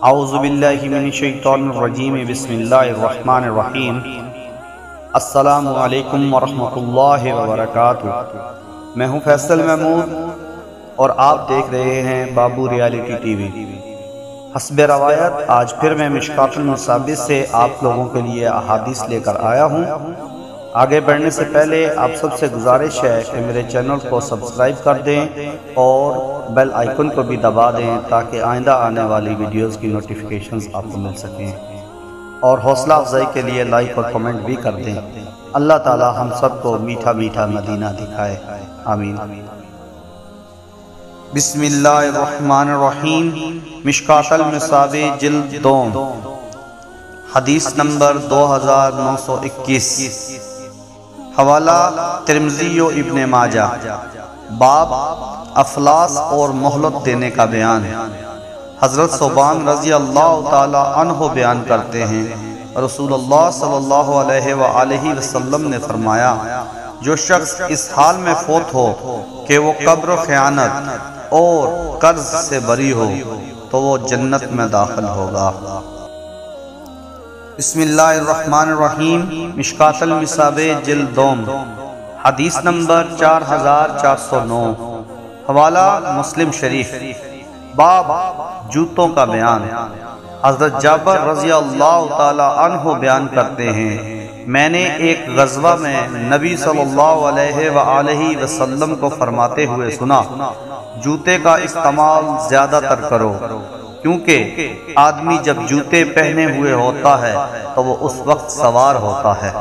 اعوذ باللہ من الشیطان الرجیم بسم اللہ الرحمن الرحیم۔ السلام علیکم ورحمۃ اللہ وبرکاتہ۔ میں ہوں فیصل محمود اور آپ دیکھ رہے ہیں بابو ریالٹی ٹی وی۔ حسب روایت آج پھر میں مشکات المصابیح سے آپ لوگوں کے لیے احادیث لے کر آیا ہوں۔ آگے بڑھنے سے پہلے آپ سب سے گزارش ہے کہ میرے چینل کو سبسکرائب کر دیں اور بیل آئیکن کو بھی دبا دیں تاکہ آئندہ آنے والی ویڈیوز کی نوٹیفیکیشنز آپ کو مل سکیں، اور حوصلہ افزائی کے لیے لائک اور کمنٹ بھی کر دیں۔ اللہ تعالی ہم سب کو میٹھا میٹھا مدینہ دکھائے، آمین۔ بسم اللہ الرحمن الرحیم۔ مشکات المصابیح جلد 2، حدیث نمبر 2921، حوالہ ترمذی و ابن ماجہ، باب افلاس اور مہلت دینے کا بیان۔ حضرت ثوبان رضی اللہ تعالی عنہ بیان کرتے ہیں، رسول اللہ صلی اللہ علیہ وآلہ وسلم نے فرمایا، جو شخص اس حال میں فوت ہو کہ وہ قبر و خیانت اور قرض سے بری ہو تو وہ جنت میں داخل ہوگا۔ بسم اللہ الرحمن الرحیم۔ مشکات المصابیح جلد 2، حدیث نمبر 4409، حوالہ مسلم شریف، باب جوتوں کا بیان۔ حضرت جابر رضی اللہ تعالی عنہ بیان کرتے ہیں، میں نے ایک غزوہ میں نبی صلی اللہ علیہ وآلہ وسلم کو فرماتے ہوئے سنا، جوتے کا استعمال زیادہ تر کرو، کیونکہ آدمی جب جوتے پہنے ہوئے ہوتا ہے تو وہ اس وقت سوار ہوتا ہے۔